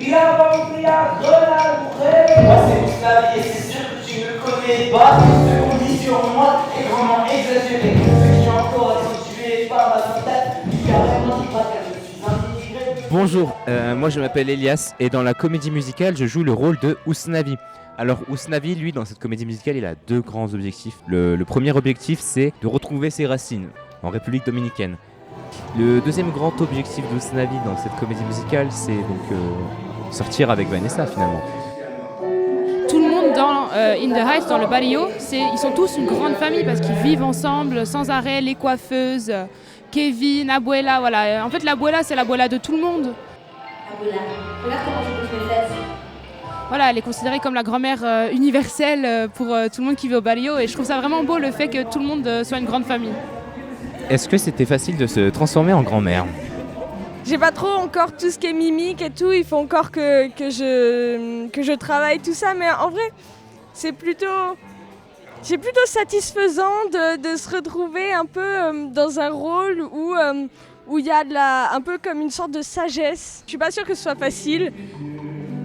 Il a pas compris à Grenade, moi c'est Ousnavi et c'est sûr que tu ne le connais pas. Ce qu'on dit sur moi est vraiment exagéré. Ceux qui encore sont tués par ma synthèse, tu as vraiment dit pas que je suis intégré. Bonjour, moi je m'appelle Elias et dans la comédie musicale je joue le rôle de Ousnavi. Alors Ousnavi, lui, dans cette comédie musicale, il a deux grands objectifs. Le premier objectif, c'est de retrouver ses racines en République dominicaine. Le deuxième grand objectif d'Ousnavi dans cette comédie musicale, c'est donc sortir avec Vanessa finalement. Tout le monde dans In the Heights, dans le barrio, ils sont tous une grande famille parce qu'ils vivent ensemble sans arrêt, les coiffeuses, Kevin, Abuela, voilà. En fait, l'Abuela, c'est l'Abuela de tout le monde. Abuela, regarde comment je pose mes fesses. Voilà, elle est considérée comme la grand-mère universelle pour tout le monde qui vit au barrio et je trouve ça vraiment beau le fait que tout le monde soit une grande famille. Est-ce que c'était facile de se transformer en grand-mère ? J'ai pas trop encore tout ce qui est mimique et tout, il faut encore que je travaille tout ça, mais en vrai, c'est plutôt satisfaisant de se retrouver un peu dans un rôle où il y a un peu comme une sorte de sagesse. Je suis pas sûre que ce soit facile,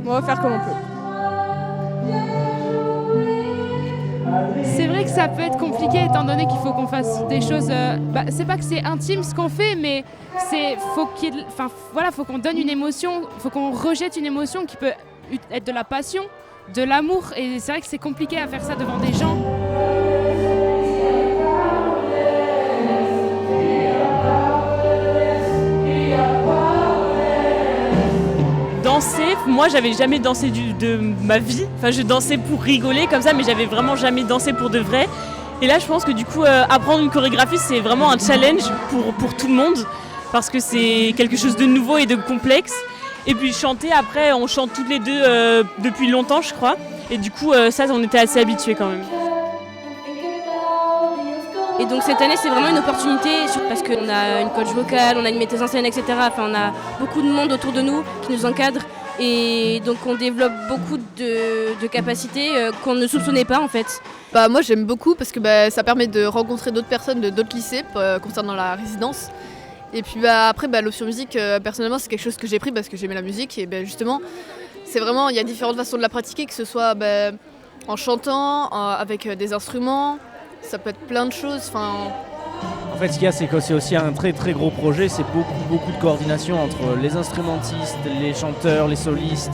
mais on va faire comme on peut. C'est vrai que ça peut être compliqué étant donné qu'il faut qu'on fasse des choses. C'est pas que c'est intime ce qu'on fait, mais faut qu'on donne une émotion, faut qu'on rejette une émotion qui peut être de la passion, de l'amour. Et c'est vrai que c'est compliqué à faire ça devant des gens. Danser, moi j'avais jamais dansé de ma vie, enfin je dansais pour rigoler comme ça mais j'avais vraiment jamais dansé pour de vrai et là je pense que du coup apprendre une chorégraphie c'est vraiment un challenge pour tout le monde parce que c'est quelque chose de nouveau et de complexe et puis chanter après on chante toutes les deux depuis longtemps je crois et du coup ça on était assez habitués quand même. Et donc cette année c'est vraiment une opportunité parce qu'on a une coach vocale, on a une metteuse en scène, etc. Enfin on a beaucoup de monde autour de nous qui nous encadre et donc on développe beaucoup de capacités qu'on ne soupçonnait pas en fait. Moi j'aime beaucoup parce que ça permet de rencontrer d'autres personnes de d'autres lycées concernant la résidence. Et puis après l'option musique personnellement c'est quelque chose que j'ai pris parce que j'aimais la musique et justement c'est vraiment il y a différentes façons de la pratiquer que ce soit en chantant, avec des instruments. Ça peut être plein de choses. En fait, ce qu'il y a, c'est que c'est aussi un très très gros projet. C'est beaucoup de coordination entre les instrumentistes, les chanteurs, les solistes,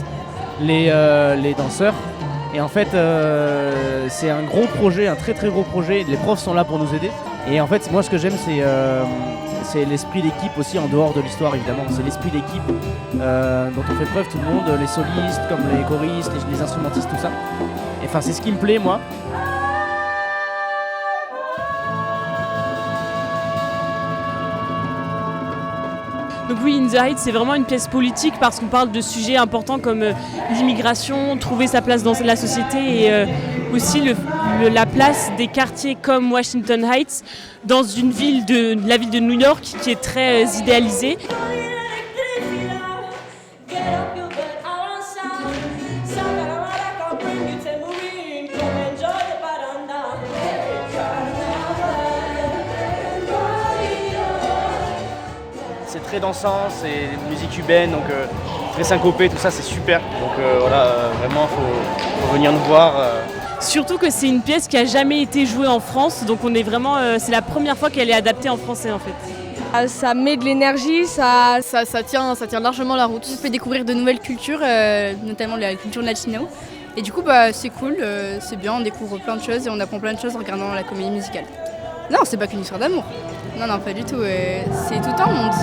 les danseurs. Et en fait, c'est un gros projet, un très très gros projet. Les profs sont là pour nous aider. Et en fait, moi, ce que j'aime, c'est l'esprit d'équipe aussi en dehors de l'histoire, évidemment. C'est l'esprit d'équipe dont on fait preuve tout le monde, les solistes, comme les choristes, les instrumentistes, tout ça. Et enfin, c'est ce qui me plaît, moi. Donc oui, In the Heights, c'est vraiment une pièce politique parce qu'on parle de sujets importants comme l'immigration, trouver sa place dans la société et aussi la place des quartiers comme Washington Heights dans une ville la ville de New York qui est très idéalisée. C'est très dansant, c'est une musique cubaine, donc très syncopé, tout ça c'est super. Donc vraiment faut venir nous voir. Surtout que c'est une pièce qui a jamais été jouée en France, donc on est vraiment, c'est la première fois qu'elle est adaptée en français en fait. Ça met de l'énergie, ça tient largement la route. On fait découvrir de nouvelles cultures, notamment la culture latino. Et du coup c'est cool, c'est bien, on découvre plein de choses et on apprend plein de choses en regardant la comédie musicale. Non, c'est pas qu'une histoire d'amour. Non, pas du tout. C'est tout un monde.